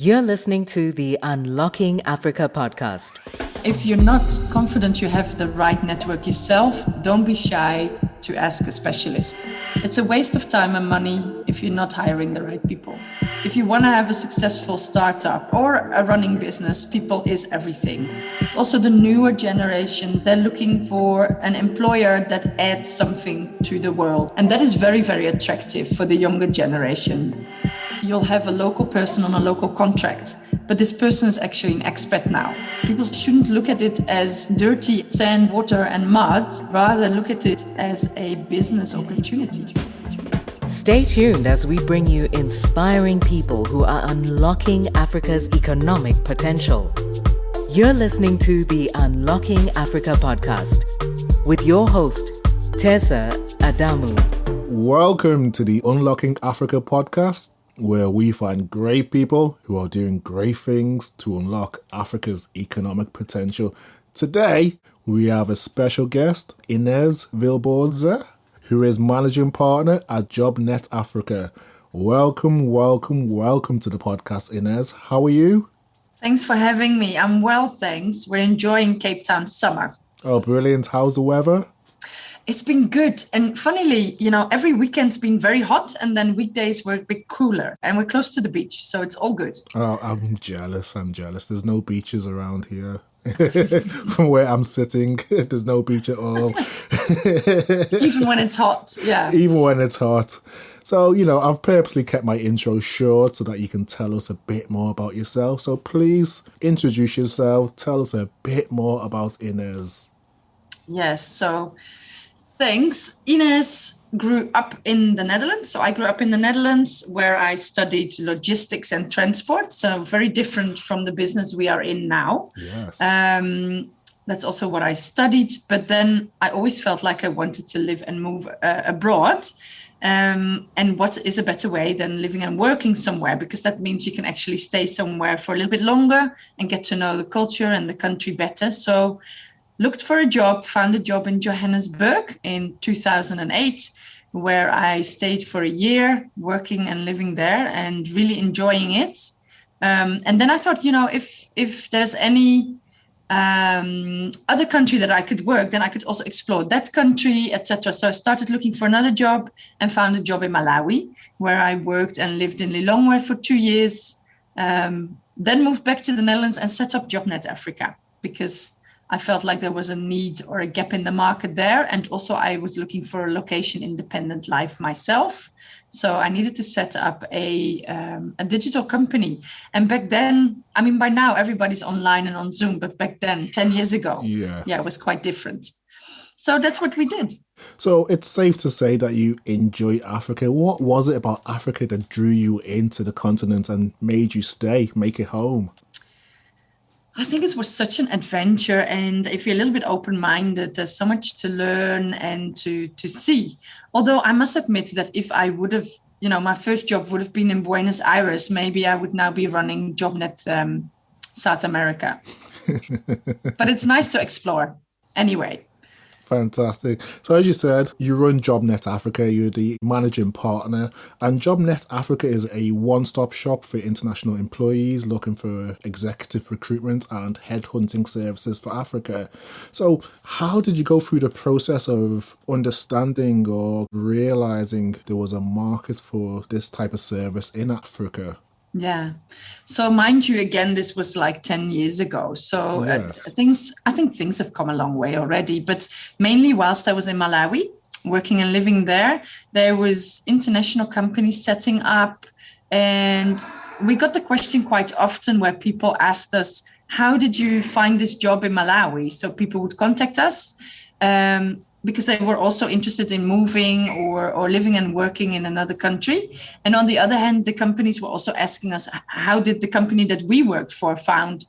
You're listening to the Unlocking Africa podcast. If you're not confident you have the right network yourself, don't be shy to ask a specialist. It's a waste of time and money if you're not hiring the right people. If you want to have a successful startup or a running business, people is everything. Also, the newer generation, they're looking for an employer that adds something to the world. And that is very, very attractive for the younger generation. You'll have a local person on a local contract, but this person is actually an expat now. People shouldn't look at it as dirty sand, water, and mud, rather look at it as a business opportunity. Stay tuned as we bring you inspiring people who are unlocking Africa's economic potential. You're listening to the Unlocking Africa podcast with your host, Tessa Adamu. Welcome to the Unlocking Africa podcast, where we find great people who are doing great things to unlock Africa's economic potential. Today, we have a special guest, Inez Willeboordse, who is managing partner at JobNet Africa. Welcome to the podcast, Inez. How are you? Thanks for having me. I'm well, thanks. We're enjoying Cape Town summer. Oh, brilliant. How's the weather? It's been good. And funnily, every weekend's been very hot and then weekdays were a bit cooler and we're close to the beach. So it's all good. Oh, I'm jealous. There's no beaches around here. From where I'm sitting, there's no beach at all. Even when it's hot. Yeah. Even when it's hot. So, I've purposely kept my intro short so that you can tell us a bit more about yourself. So please introduce yourself. Tell us a bit more about Inez. Yes. So thanks. Inez grew up in the Netherlands. So I grew up in the Netherlands where I studied logistics and transport. So very different from the business we are in now. Yes. That's also what I studied. But then I always felt like I wanted to live and move abroad. And what is a better way than living and working somewhere? Because that means you can actually stay somewhere for a little bit longer and get to know the culture and the country better. So looked for a job, found a job in Johannesburg in 2008, where I stayed for a year working and living there and really enjoying it. And then I thought, if there's any other country that I could work, then I could also explore that country, etc. So I started looking for another job and found a job in Malawi, where I worked and lived in Lilongwe for 2 years. Then moved back to the Netherlands and set up JobNet Africa because I felt like there was a need or a gap in the market there. And also I was looking for a location independent life myself. So I needed to set up a digital company. And back then, by now everybody's online and on Zoom, but back then, 10 years ago, it was quite different. So that's what we did. So it's safe to say that you enjoy Africa. What was it about Africa that drew you into the continent and made you stay, make it home? I think it was such an adventure, and if you're a little bit open-minded, there's so much to learn and to see. Although I must admit that if I would have, my first job would have been in Buenos Aires, maybe I would now be running JobNet South America. But it's nice to explore anyway. Fantastic. So as you said, you run JobNet Africa, you're the managing partner, and JobNet Africa is a one-stop shop for international employees looking for executive recruitment and headhunting services for Africa. So how did you go through the process of understanding or realizing there was a market for this type of service in Africa? Yeah. So mind you, again, this was like 10 years ago. So yes. I think things have come a long way already. But mainly whilst I was in Malawi, working and living there was international companies setting up. And we got the question quite often where people asked us, how did you find this job in Malawi? So people would contact us because they were also interested in moving or living and working in another country. And on the other hand, the companies were also asking us, how did the company that we worked for find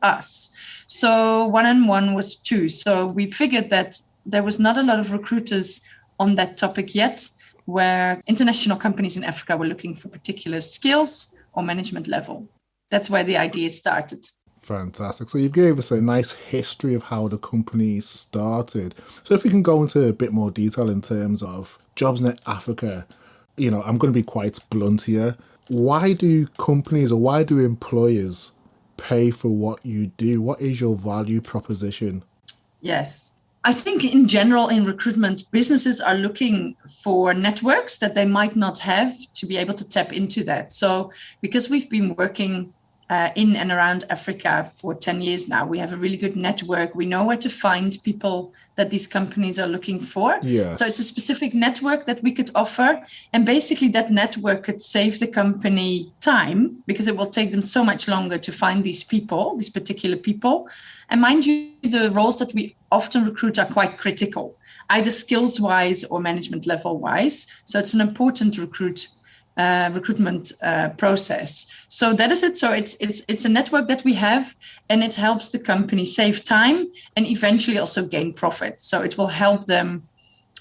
us? So 1 and 1 was 2. So we figured that there was not a lot of recruiters on that topic yet, where international companies in Africa were looking for particular skills or management level. That's where the idea started. Fantastic. So you gave us a nice history of how the company started. So if we can go into a bit more detail in terms of JobNet Africa, I'm going to be quite blunt here. Why do companies or why do employers pay for what you do? What is your value proposition? Yes. I think in general, in recruitment, businesses are looking for networks that they might not have to be able to tap into that. So because we've been working in and around Africa for 10 years now, we have a really good network. We know where to find people that these companies are looking for. Yes. So it's a specific network that we could offer. And basically that network could save the company time because it will take them so much longer to find these people, these particular people. And mind you, the roles that we often recruit are quite critical, either skills wise or management level wise. So it's an important recruitment process. So that is it. So it's a network that we have, and it helps the company save time and eventually also gain profit. So it will help them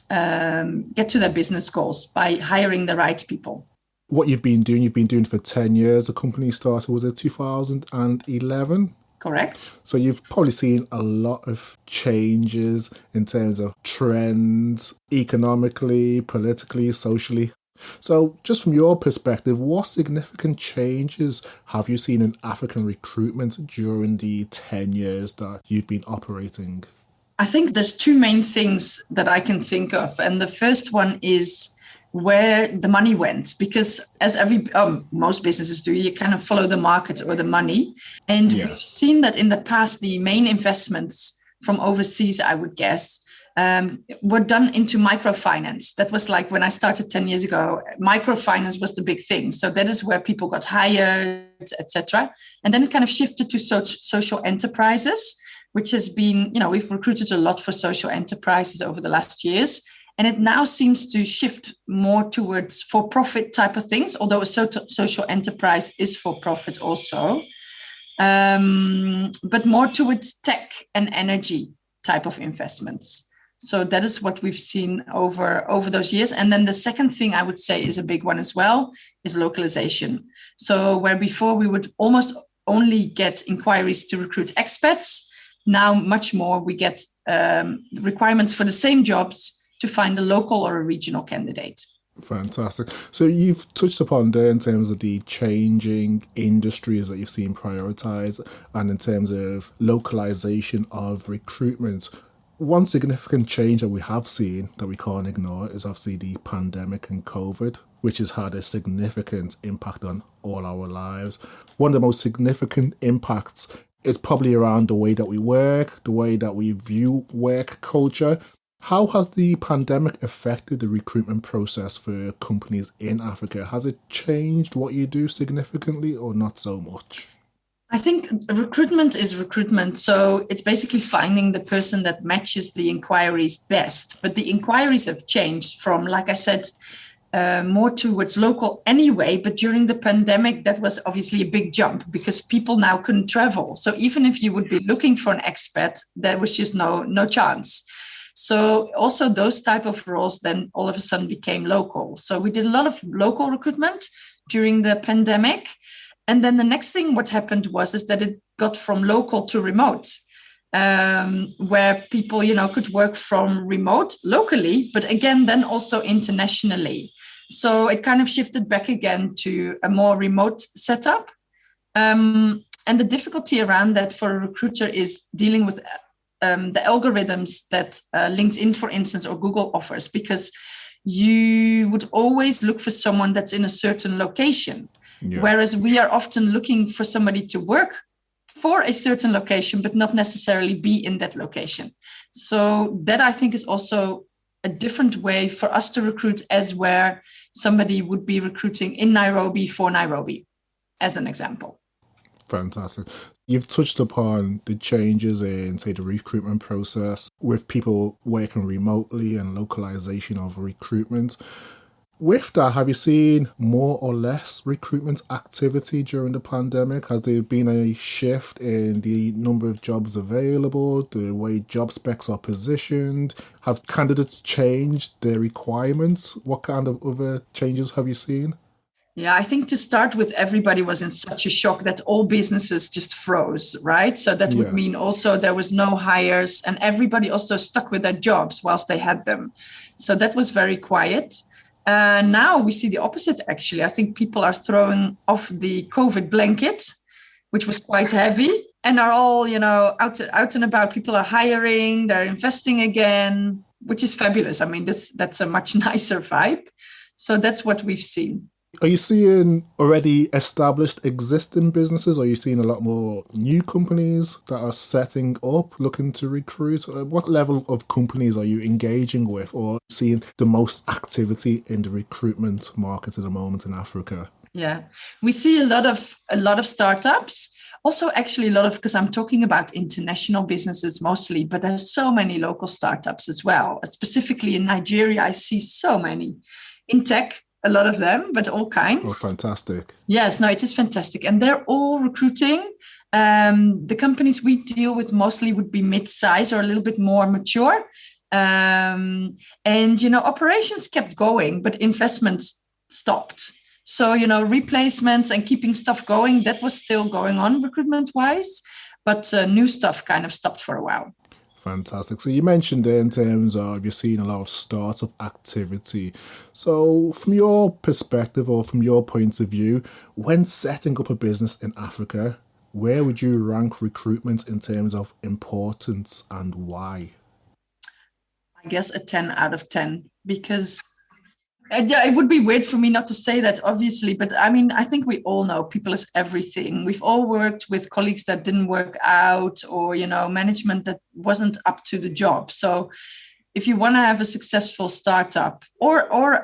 get to their business goals by hiring the right people. What you've been doing for 10 years. The company started, was it 2011? Correct. So you've probably seen a lot of changes in terms of trends, economically, politically, socially. So just from your perspective, what significant changes have you seen in African recruitment during the 10 years that you've been operating? I think there's two main things that I can think of. And the first one is where the money went, because as most businesses do, you kind of follow the market or the money. And Yes. We've seen that in the past, the main investments from overseas, I would guess, were done into microfinance. That was like when I started 10 years ago, microfinance was the big thing. So that is where people got hired, etc. And then it kind of shifted to social enterprises, which has been, we've recruited a lot for social enterprises over the last years. And it now seems to shift more towards for-profit type of things, although a social enterprise is for-profit also, but more towards tech and energy type of investments. So that is what we've seen over those years. And then the second thing I would say is a big one as well, is localization. So where before we would almost only get inquiries to recruit expats, now much more we get requirements for the same jobs to find a local or a regional candidate. Fantastic. So you've touched upon there in terms of the changing industries that you've seen prioritized and in terms of localization of recruitment. One significant change that we have seen that we can't ignore is obviously the pandemic and COVID, which has had a significant impact on all our lives. One of the most significant impacts is probably around the way that we work, the way that we view work culture. How has the pandemic affected the recruitment process for companies in Africa? Has it changed what you do significantly or not so much? I think recruitment is recruitment. So it's basically finding the person that matches the inquiries best. But the inquiries have changed from, like I said, more towards local anyway. But during the pandemic, that was obviously a big jump because people now couldn't travel. So even if you would be looking for an expat, there was just no chance. So also those type of roles then all of a sudden became local. So we did a lot of local recruitment during the pandemic. And then the next thing what happened is that it got from local to remote, where people, could work from remote locally, but again, then also internationally. So it kind of shifted back again to a more remote setup. And the difficulty around that for a recruiter is dealing with the algorithms that LinkedIn, for instance, or Google offers, because you would always look for someone that's in a certain location. Yeah. Whereas we are often looking for somebody to work for a certain location, but not necessarily be in that location. So that I think is also a different way for us to recruit, as where somebody would be recruiting in Nairobi for Nairobi, as an example. Fantastic. You've touched upon the changes in, say, the recruitment process with people working remotely and localization of recruitment. With that, have you seen more or less recruitment activity during the pandemic? Has there been a shift in the number of jobs available, the way job specs are positioned? Have candidates changed their requirements? What kind of other changes have you seen? Yeah, I think to start with, everybody was in such a shock that all businesses just froze, right? So that would mean also there was no hires, and everybody also stuck with their jobs whilst they had them. So that was very quiet. Now we see the opposite, actually. I think people are throwing off the COVID blanket, which was quite heavy, and are all, out and about. People are hiring, they're investing again, which is fabulous. I mean, that's a much nicer vibe. So that's what we've seen. Are you seeing already established existing businesses? Are you seeing a lot more new companies that are setting up, looking to recruit? What level of companies are you engaging with or seeing the most activity in the recruitment market at the moment in Africa? Yeah, we see a lot of startups. Also, actually, a lot of, because I'm talking about international businesses mostly, but there's so many local startups as well. Specifically in Nigeria, I see so many. In tech, a lot of them, but all kinds. Oh, fantastic. Yes, no, it is fantastic. And they're all recruiting. The companies we deal with mostly would be mid-size or a little bit more mature. And, operations kept going, but investments stopped. So, replacements and keeping stuff going, that was still going on recruitment-wise, but new stuff kind of stopped for a while. Fantastic. So you mentioned there in terms of you're seeing a lot of startup activity. So from your perspective or from your point of view, when setting up a business in Africa, where would you rank recruitment in terms of importance and why? I guess a 10 out of 10, because it would be weird for me not to say that, obviously. But I mean, I think we all know people is everything. We've all worked with colleagues that didn't work out, or, management that wasn't up to the job. So if you want to have a successful startup or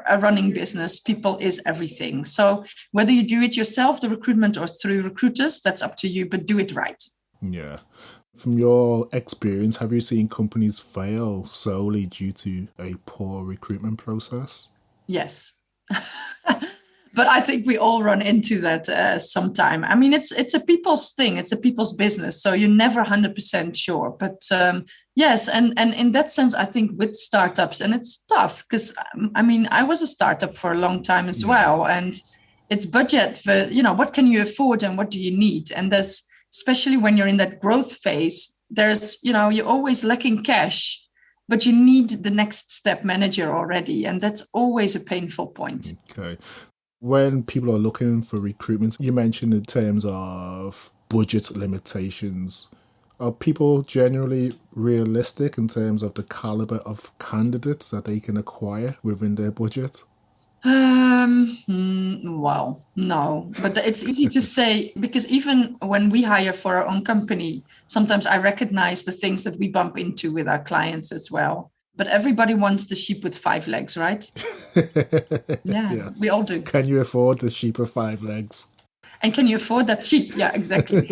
a running business, people is everything. So whether you do it yourself, the recruitment, or through recruiters, that's up to you, but do it right. Yeah. From your experience, have you seen companies fail solely due to a poor recruitment process? Yes. But I think we all run into that sometime. I mean, it's a people's thing. It's a people's business. So you're never 100% sure. But yes, and in that sense, I think with startups, and it's tough because, I was a startup for a long time as well. And it's budget for, what can you afford and what do you need? And there's, especially when you're in that growth phase, there's, you're always lacking cash, but you need the next step manager already. And that's always a painful point. Okay. When people are looking for recruitment, you mentioned in terms of budget limitations. Are people generally realistic in terms of the caliber of candidates that they can acquire within their budget? Well, no, but it's easy to say, because even when we hire for our own company, sometimes I recognize the things that we bump into with our clients as well. But everybody wants the sheep with 5 legs, right? Yeah, yes. We all do. Can you afford the sheep with 5 legs? And can you afford that sheep? Yeah, exactly.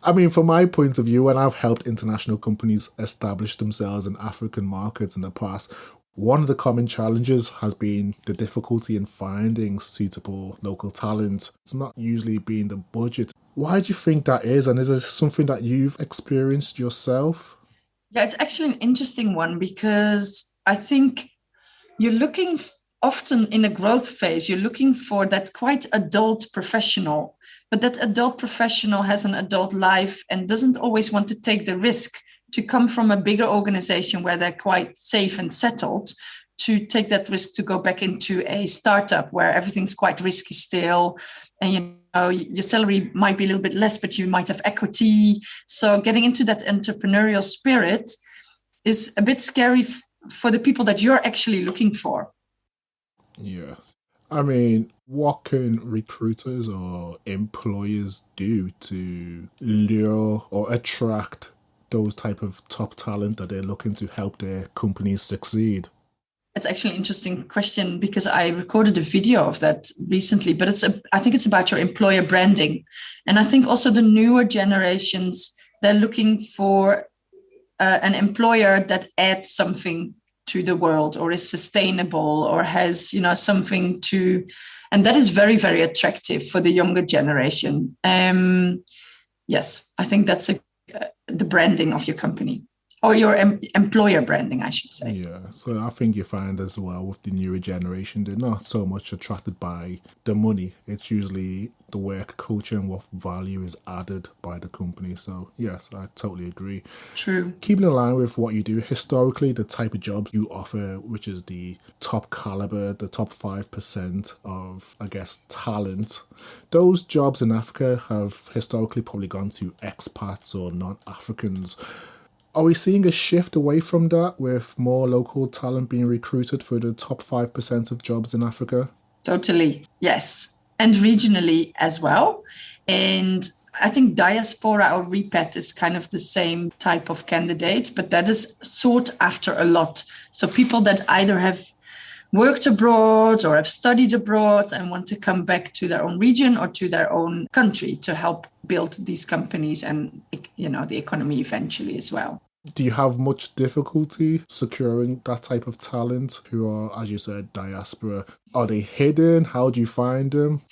I mean, from my point of view, when I've helped international companies establish themselves in African markets in the past, one of the common challenges has been the difficulty in finding suitable local talent. It's not usually been the budget. Why do you think that is? And is it something that you've experienced yourself? Yeah, it's actually an interesting one, because I think you're looking often in a growth phase, you're looking for that quite adult professional, but that adult professional has an adult life and doesn't always want to take the risk to come from a bigger organization where they're quite safe and settled, to take that risk to go back into a startup where everything's quite risky still. And, your salary might be a little bit less, but you might have equity. So getting into that entrepreneurial spirit is a bit scary for the people that you're actually looking for. Yeah. I mean, what can recruiters or employers do to lure or attract those type of top talent that they're looking to help their companies succeed? It's actually an interesting question, because I recorded a video of that recently, but I think it's about your employer branding. And I think also the newer generations, they're looking for an employer that adds something to the world, or is sustainable, or has, something to, and that is very, very attractive for the younger generation. Yes, I think that's the branding of your company. or your employer branding, I should say. Yeah, so I think you find as well with the newer generation, they're not so much attracted by the money. It's usually the work culture and what value is added by the company. So yes, I totally agree. True. Keeping in line with what you do, historically, the type of jobs you offer, which is the top caliber, the top 5% of, I guess, talent, those jobs in Africa have historically probably gone to expats or non-Africans. Are we seeing a shift away from that with more local talent being recruited for the top 5% of jobs in Africa? Totally, yes. And regionally as well. And I think diaspora or repat is kind of the same type of candidate, but that is sought after a lot. So people that either have worked abroad or have studied abroad and want to come back to their own region or to their own country to help build these companies and, the economy eventually as well. Do you have much difficulty securing that type of talent who are, as you said, diaspora? Are they hidden? How do you find them?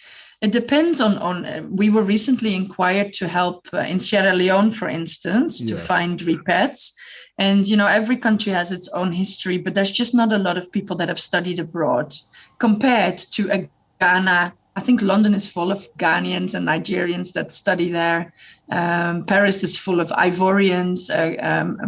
It depends on we were recently inquired to help in Sierra Leone, for instance, to find repats. And, every country has its own history, but there's just not a lot of people that have studied abroad compared to a Ghana. I think London is full of Ghanaians and Nigerians that study there. Paris is full of Ivorians.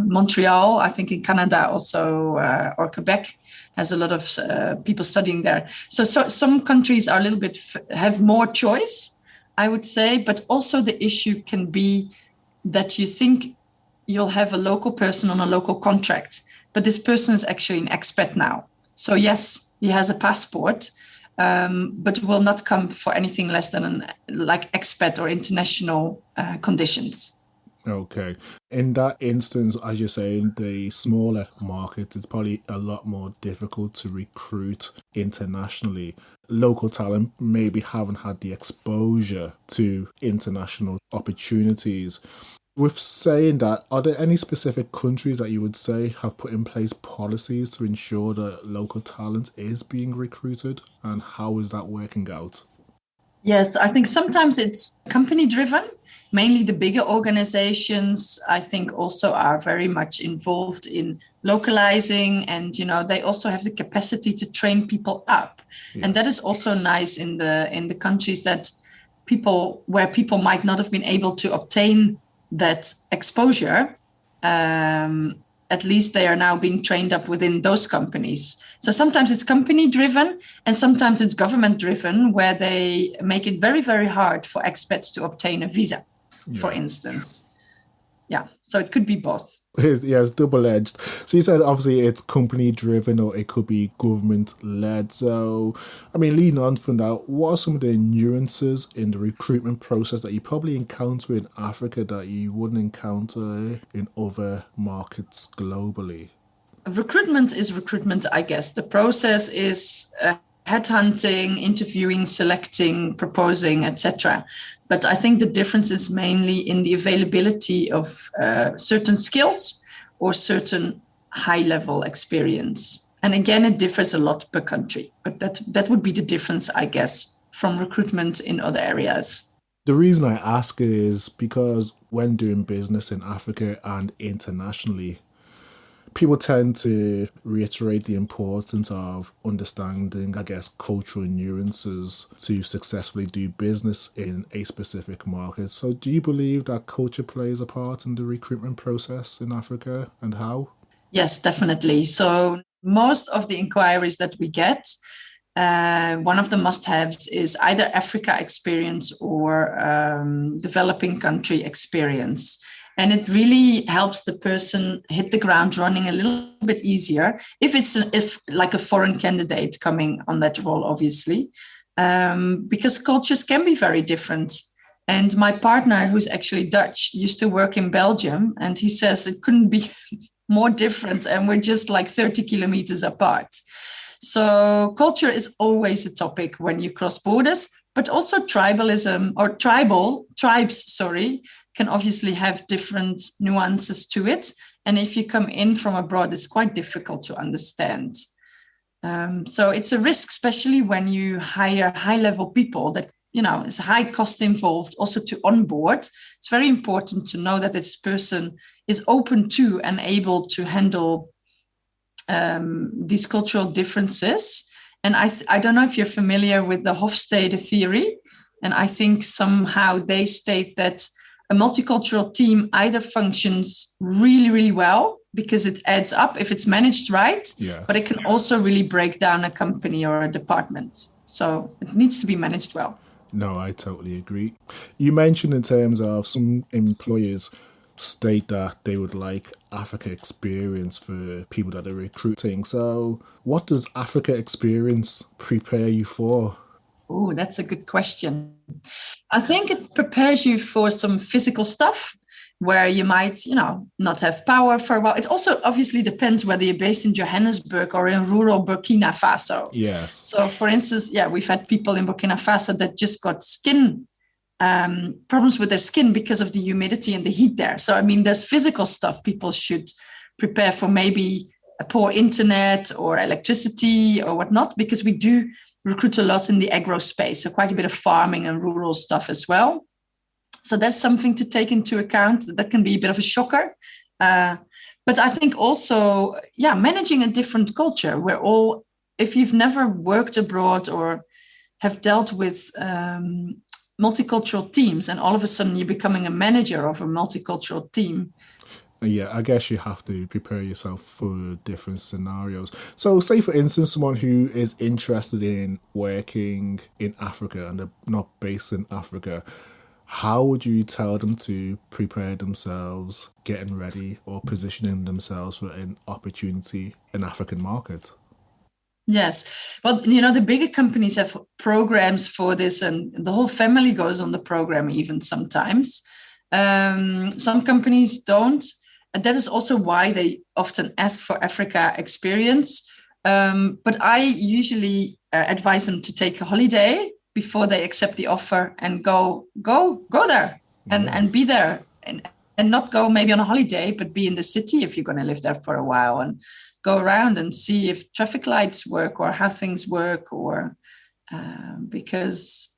Montreal, I think in Canada also, or Quebec, has a lot of people studying there. So some countries are a little bit, have more choice, I would say. But also the issue can be that you think you'll have a local person on a local contract, but this person is actually an expat now. So yes, he has a passport, but will not come for anything less than like expat or international conditions. Okay. In that instance, as you're saying, the smaller market, it's probably a lot more difficult to recruit internationally. Local talent maybe haven't had the exposure to international opportunities. With saying that, are there any specific countries that you would say have put in place policies to ensure that local talent is being recruited? And how is that working out? Yes, I think sometimes it's company driven. Mainly the bigger organizations, I think, also are very much involved in localizing, and they also have the capacity to train people up. Yes. And that is also nice in the countries where people might not have been able to obtain that exposure. At least they are now being trained up within those companies. So sometimes it's company driven and sometimes it's government driven, where they make it very, very hard for expats to obtain a visa, for instance. Yeah, so it could be both. It's double-edged. So you said obviously it's company-driven or it could be government-led. So, leading on from that, what are some of the nuances in the recruitment process that you probably encounter in Africa that you wouldn't encounter in other markets globally? Recruitment is recruitment, I guess. The process is headhunting, interviewing, selecting, proposing, etc. But I think the difference is mainly in the availability of certain skills or certain high-level experience. And again, it differs a lot per country. But that would be the difference, I guess, from recruitment in other areas. The reason I ask is because when doing business in Africa and internationally, people tend to reiterate the importance of understanding, I guess, cultural nuances to successfully do business in a specific market. So do you believe that culture plays a part in the recruitment process in Africa, and how? Yes, definitely. So most of the inquiries that we get, one of the must-haves is either Africa experience or developing country experience. And it really helps the person hit the ground running a little bit easier if like a foreign candidate coming on that role, obviously, because cultures can be very different. And my partner, who's actually Dutch, used to work in Belgium, and he says it couldn't be more different, and we're just like 30 kilometers apart. So culture is always a topic when you cross borders, but also tribalism or tribes, can obviously have different nuances to it. And if you come in from abroad, it's quite difficult to understand. So it's a risk, especially when you hire high-level people that, it's a high cost involved also to onboard. It's very important to know that this person is open to and able to handle these cultural differences. And I don't know if you're familiar with the Hofstede theory. And I think somehow they state that a multicultural team either functions really, really well because it adds up if it's managed right, yes. but it can also really break down a company or a department. So it needs to be managed well. No, I totally agree. You mentioned in terms of some employers state that they would like Africa experience for people that they're recruiting. So what does Africa experience prepare you for? Oh, that's a good question. I think it prepares you for some physical stuff where you might, not have power for a while. It also obviously depends whether you're based in Johannesburg or in rural Burkina Faso. Yes. So for instance, we've had people in Burkina Faso that just got skin problems with their skin because of the humidity and the heat there. So, there's physical stuff people should prepare for, maybe a poor internet or electricity or whatnot, because we do recruit a lot in the agro space. So quite a bit of farming and rural stuff as well. So that's something to take into account. That can be a bit of a shocker. But I think also, managing a different culture. If you've never worked abroad or have dealt with multicultural teams, and all of a sudden you're becoming a manager of a multicultural team. Yeah, I guess you have to prepare yourself for different scenarios. So say, for instance, someone who is interested in working in Africa and they're not based in Africa, how would you tell them to prepare themselves, getting ready or positioning themselves for an opportunity in African market? Yes. Well, the bigger companies have programs for this, and the whole family goes on the program even sometimes. Some companies don't. And that is also why they often ask for Africa experience. But I usually advise them to take a holiday before they accept the offer and go there and be there, and not go maybe on a holiday, but be in the city if you're going to live there for a while, and go around and see if traffic lights work or how things work, or because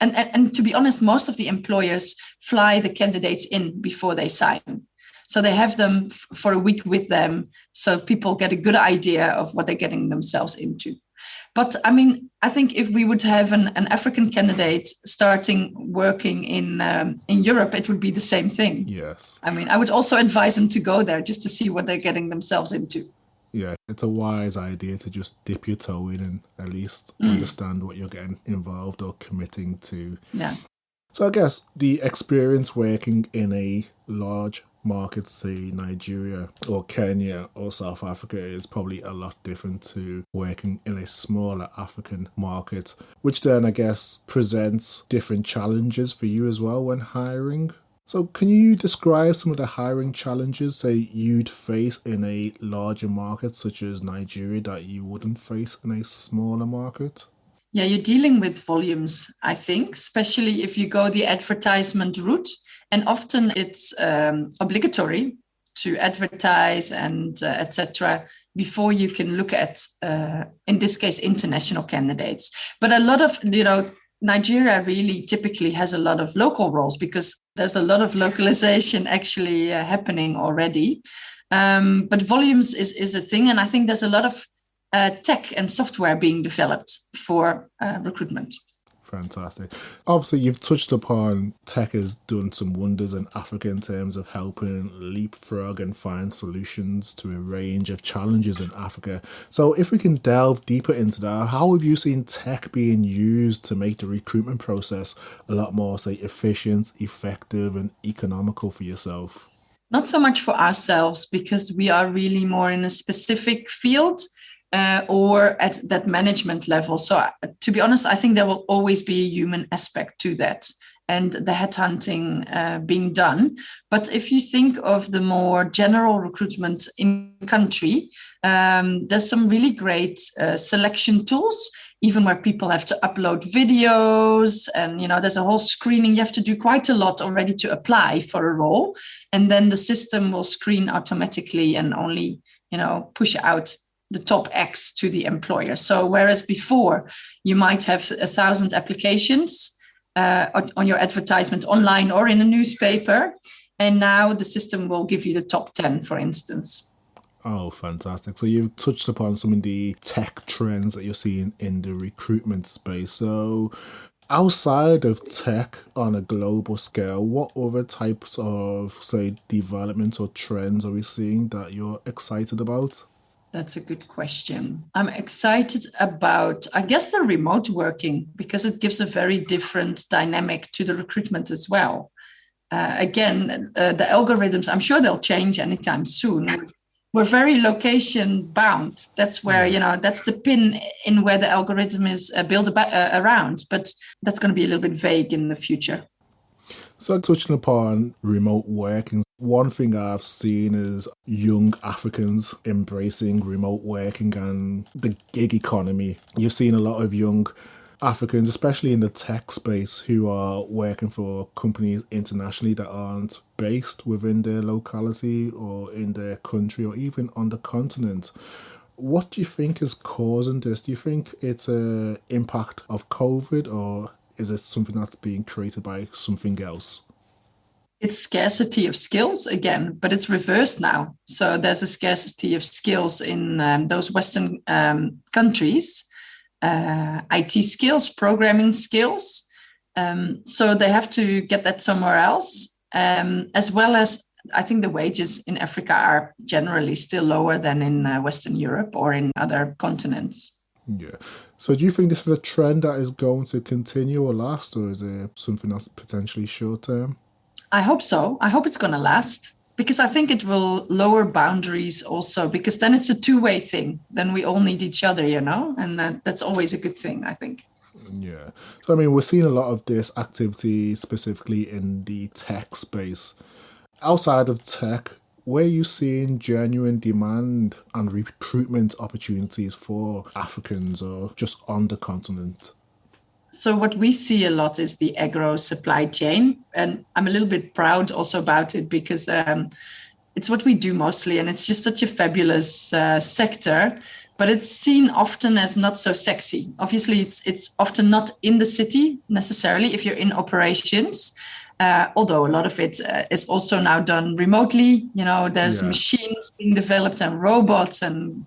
and to be honest, most of the employers fly the candidates in before they sign. So they have them for a week with them, so people get a good idea of what they're getting themselves into. But I think if we would have an African candidate starting working in Europe, it would be the same thing. Yes. I would also advise them to go there just to see what they're getting themselves into. Yeah, it's a wise idea to just dip your toe in and at least understand what you're getting involved or committing to. Yeah. So I guess the experience working in a large market, say Nigeria or Kenya or South Africa, is probably a lot different to working in a smaller African market, which then I guess presents different challenges for you as well when hiring. So can you describe some of the hiring challenges, say, you'd face in a larger market such as Nigeria that you wouldn't face in a smaller market? Yeah, you're dealing with volumes, I think, especially if you go the advertisement route. And often it's obligatory to advertise and etc. before you can look at, in this case, international candidates. But a lot of, Nigeria really typically has a lot of local roles because there's a lot of localization actually happening already. But volumes is a thing. And I think there's a lot of tech and software being developed for recruitment. Fantastic. Obviously, you've touched upon tech has done some wonders in Africa in terms of helping leapfrog and find solutions to a range of challenges in Africa. So if we can delve deeper into that, how have you seen tech being used to make the recruitment process a lot more, say, efficient, effective, and economical for yourself? Not so much for ourselves, because we are really more in a specific field. Or at that management level. So to be honest, I think there will always be a human aspect to that and the headhunting being done. But if you think of the more general recruitment in country, there's some really great selection tools, even where people have to upload videos and, there's a whole screening. You have to do quite a lot already to apply for a role. And then the system will screen automatically and only, push out the top X to the employer. So whereas before you might have 1,000 applications, on your advertisement online or in a newspaper. And now the system will give you the top 10, for instance. Oh, fantastic. So you've touched upon some of the tech trends that you're seeing in the recruitment space. So outside of tech on a global scale, what other types of, say, developments or trends are we seeing that you're excited about? That's a good question. I'm excited about, I guess, the remote working, because it gives a very different dynamic to the recruitment as well. Again, the algorithms, I'm sure they'll change anytime soon. We're very location bound. That's where, that's the pin in where the algorithm is built around. But that's going to be a little bit vague in the future. So touching upon remote working, one thing I've seen is young Africans embracing remote working and the gig economy. You've seen a lot of young Africans, especially in the tech space, who are working for companies internationally that aren't based within their locality or in their country or even on the continent. What do you think is causing this? Do you think it's an impact of COVID, or is it something that's being created by something else? It's scarcity of skills again, but it's reversed now. So there's a scarcity of skills in those Western countries. IT skills, programming skills. So they have to get that somewhere else, as well as I think the wages in Africa are generally still lower than in Western Europe or in other continents. Yeah. So do you think this is a trend that is going to continue or last, or is it something that's potentially short term? I hope so. I hope it's going to last, because I think it will lower boundaries also, because then it's a two-way thing. Then we all need each other, and that's always a good thing, I think. Yeah. So, I mean, we're seeing a lot of this activity specifically in the tech space. Outside of tech, where are you seeing genuine demand and recruitment opportunities for Africans or just on the continent? So what we see a lot is the agro supply chain. And I'm a little bit proud also about it, because it's what we do mostly. And it's just such a fabulous sector, but it's seen often as not so sexy. Obviously, it's often not in the city necessarily if you're in operations. Although a lot of it is also now done remotely. There's machines being developed and robots and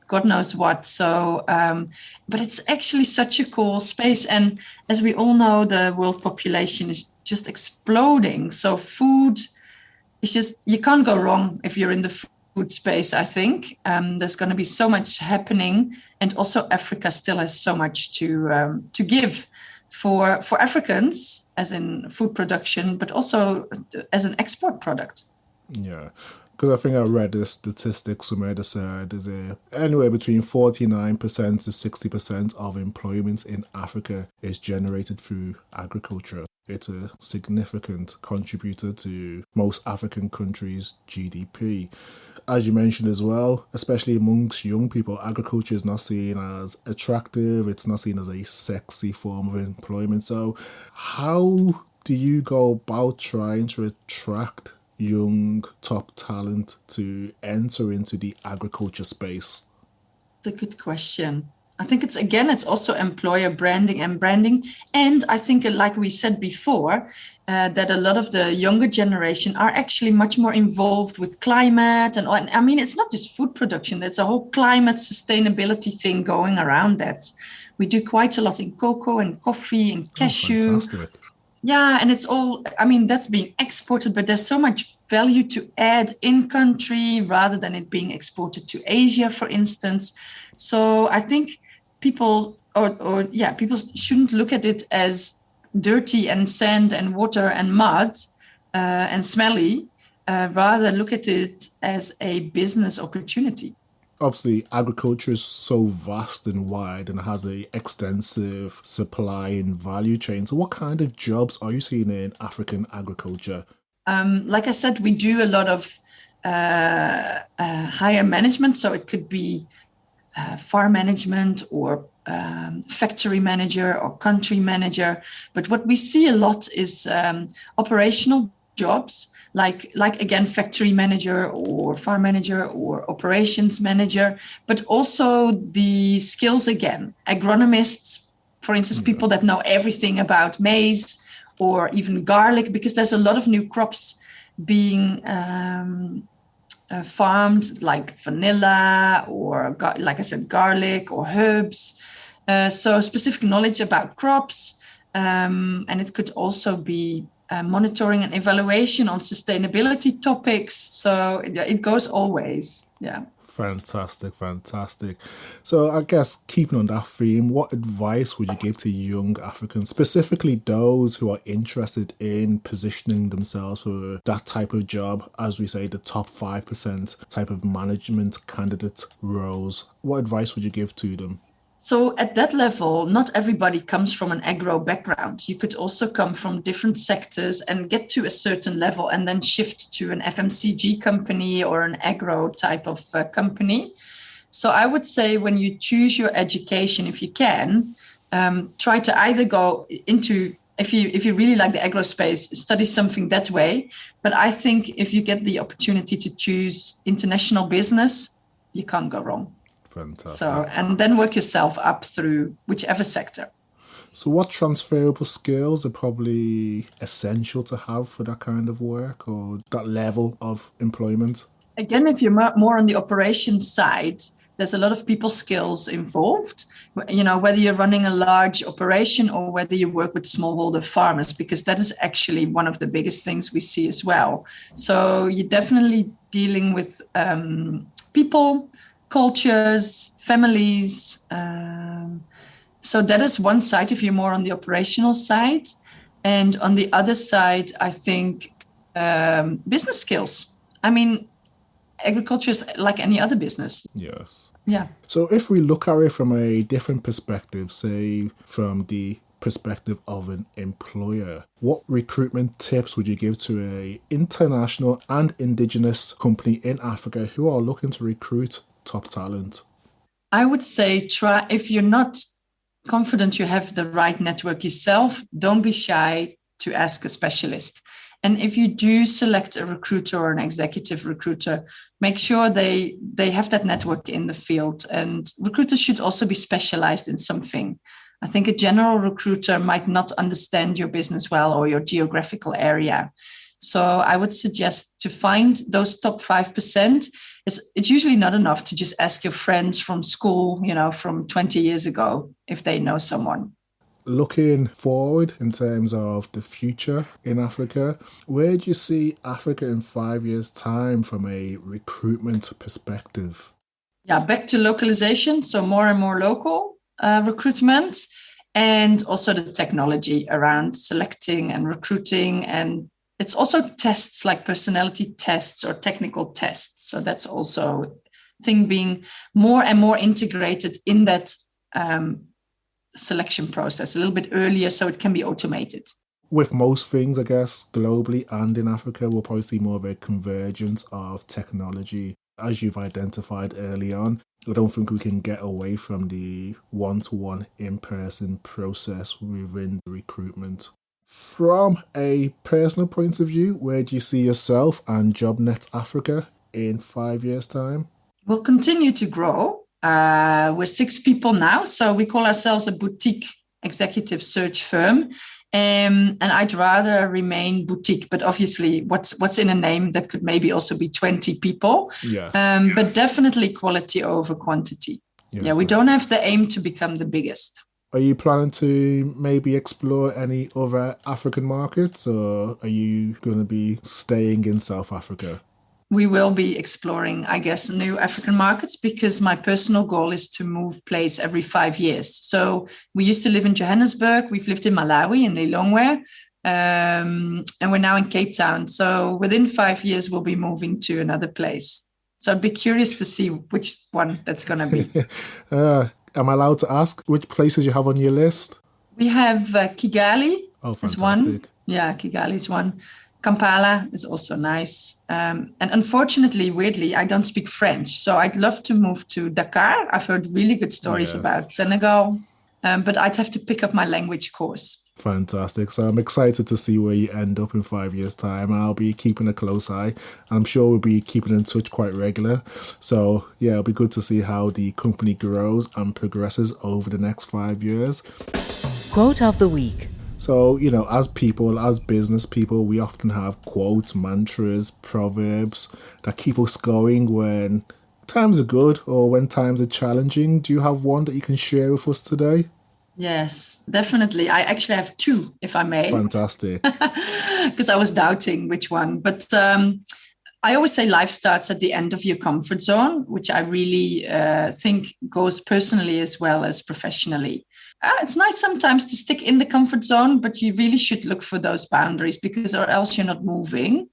God knows what. So, but it's actually such a cool space. And as we all know, the world population is just exploding. So food is just, you can't go wrong if you're in the food space, I think. There's going to be so much happening. And also Africa still has so much to give for Africans, as in food production, but also as an export product. Yeah. Because I think I read the statistics somewhere that said there's anywhere between 49% to 60% of employment in Africa is generated through agriculture. It's a significant contributor to most African countries' GDP. As you mentioned as well, especially amongst young people, agriculture is not seen as attractive. It's not seen as a sexy form of employment. So how do you go about trying to attract young top talent to enter into the agriculture space? It's a good question. I think it's also employer branding. And I think, like we said before, that a lot of the younger generation are actually much more involved with climate. And I mean, it's not just food production. There's a whole climate sustainability thing going around that. We do quite a lot in cocoa and coffee and cashew. Oh, fantastic. Yeah, and it's all, I mean, that's being exported, but there's so much value to add in country rather than it being exported to Asia, for instance. So I think people shouldn't look at it as dirty and sand and water and mud and smelly, rather look at it as a business opportunity. Obviously, agriculture is so vast and wide and has a extensive supply and value chain. So what kind of jobs are you seeing in African agriculture? Like I said, we do a lot of higher management. So it could be farm management or factory manager or country manager. But what we see a lot is operational jobs, like again, factory manager or farm manager or operations manager, but also the skills again, agronomists, For instance, people that know everything about maize or even garlic, because there's a lot of new crops being farmed, like vanilla or, like I said, garlic or herbs. So specific knowledge about crops. And it could also be monitoring and evaluation on sustainability topics. So it goes always. Yeah. Fantastic. So I guess keeping on that theme, what advice would you give to young Africans, specifically those who are interested in positioning themselves for that type of job, as we say, the top 5% type of management candidate roles? What advice would you give to them? So at that level, not everybody comes from an agro background. You could also come from different sectors and get to a certain level and then shift to an FMCG company or an agro type of company. So I would say when you choose your education, if you can, try to either go into, if you really like the agro space, study something that way. But I think if you get the opportunity to choose international business, you can't go wrong. Fantastic. So, and then work yourself up through whichever sector. So what transferable skills are probably essential to have for that kind of work or that level of employment? Again, if you're more on the operations side, there's a lot of people skills involved, whether you're running a large operation or whether you work with smallholder farmers, because that is actually one of the biggest things we see as well. So you're definitely dealing with people, cultures, families. So that is one side if you're more on the operational side. And on the other side, I think business skills. I mean, agriculture is like any other business. Yes. Yeah. So if we look at it from a different perspective, say from the perspective of an employer, what recruitment tips would you give to a international and indigenous company in Africa who are looking to recruit top talent? I would say try, if you're not confident you have the right network yourself, don't be shy to ask a specialist. And if you do select a recruiter or an executive recruiter, make sure they have that network in the field. And recruiters should also be specialized in something. I think a general recruiter might not understand your business well or your geographical area. So I would suggest to find those top 5%. It's usually not enough to just ask your friends from school, from 20 years ago, if they know someone. Looking forward in terms of the future in Africa, where do you see Africa in 5 years' time from a recruitment perspective? Yeah, back to localization. So more and more local recruitment, and also the technology around selecting and recruiting. And it's also tests like personality tests or technical tests. So that's also a thing being more and more integrated in that selection process a little bit earlier so it can be automated. With most things, I guess, globally and in Africa, we'll probably see more of a convergence of technology. As you've identified early on, I don't think we can get away from the one-to-one in-person process within recruitment. From a personal point of view, where do you see yourself and JobNet Africa in 5 years' time? We'll continue to grow. We're 6 people now, so we call ourselves a boutique executive search firm. And I'd rather remain boutique, but obviously what's in a name that could maybe also be 20 people. Yes. But definitely quality over quantity. Yes, yeah, we don't have the aim to become the biggest. Are you planning to maybe explore any other African markets, or are you going to be staying in South Africa? We will be exploring, I guess, new African markets, because my personal goal is to move place every 5 years. So we used to live in Johannesburg. We've lived in Malawi, in Lilongwe, and we're now in Cape Town. So within 5 years, we'll be moving to another place. So I'd be curious to see which one that's going to be. Am I allowed to ask which places you have on your list? We have Kigali. Oh, fantastic. Is one. Yeah, Kigali is one. Kampala is also nice. And unfortunately, weirdly, I don't speak French. So I'd love to move to Dakar. I've heard really good stories about Senegal, but I'd have to pick up my language course. Fantastic. So I'm excited to see where you end up in 5 years' time. I'll be keeping a close eye. I'm sure we'll be keeping in touch quite regular. So yeah, it'll be good to see how the company grows and progresses over the next 5 years. Quote of the week. So, as people, as business people, we often have quotes, mantras, proverbs that keep us going when times are good or when times are challenging. Do you have one that you can share with us today? Yes, definitely. I actually have two, if I may. Fantastic. Because I was doubting which one. But I always say life starts at the end of your comfort zone, which I really think goes personally as well as professionally. It's nice sometimes to stick in the comfort zone, but you really should look for those boundaries because or else you're not moving.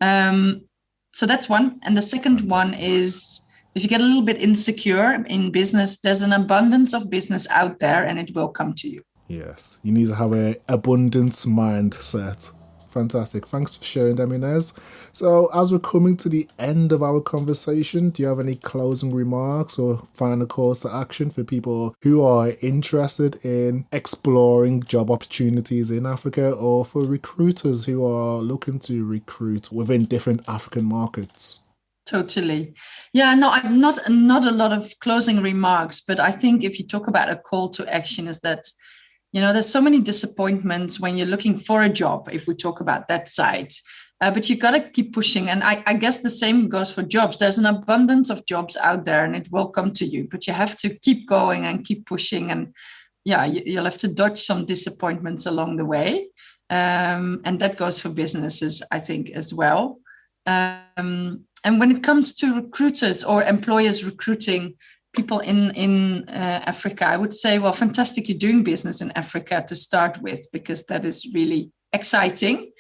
So that's one. And the second one is, if you get a little bit insecure in business, there's an abundance of business out there and it will come to you. Yes, you need to have an abundance mindset. Fantastic. Thanks for sharing them, Inez. So as we're coming to the end of our conversation, do you have any closing remarks or final calls to action for people who are interested in exploring job opportunities in Africa, or for recruiters who are looking to recruit within different African markets? Totally. Yeah, no, I'm not a lot of closing remarks, but I think if you talk about a call to action is that, there's so many disappointments when you're looking for a job, if we talk about that side. But you got to keep pushing. And I guess the same goes for jobs. There's an abundance of jobs out there and it will come to you, but you have to keep going and keep pushing. And yeah, you'll have to dodge some disappointments along the way. And that goes for businesses, I think, as well. And when it comes to recruiters or employers recruiting people in Africa, I would say, well, fantastic, you're doing business in Africa to start with, because that is really exciting.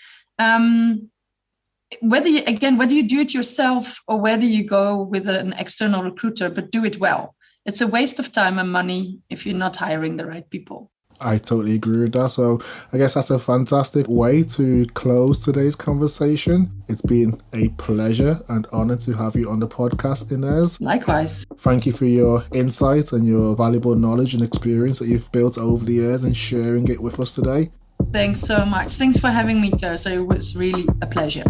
Whether you do it yourself or whether you go with an external recruiter, but do it well. It's a waste of time and money if you're not hiring the right people. I totally agree with that. So I guess that's a fantastic way to close today's conversation. It's been a pleasure and honor to have you on the podcast, Inez. Likewise. Thank you for your insights and your valuable knowledge and experience that you've built over the years and sharing it with us today. Thanks so much. Thanks for having me, Teresa. It was really a pleasure.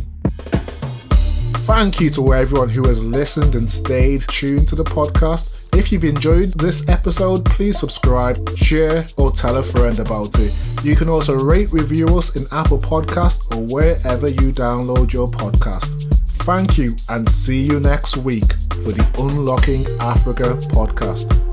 Thank you to everyone who has listened and stayed tuned to the podcast. If you've enjoyed this episode, please subscribe, share, or tell a friend about it. You can also rate, review us in Apple Podcasts or wherever you download your podcast. Thank you and see you next week for the Unlocking Africa podcast.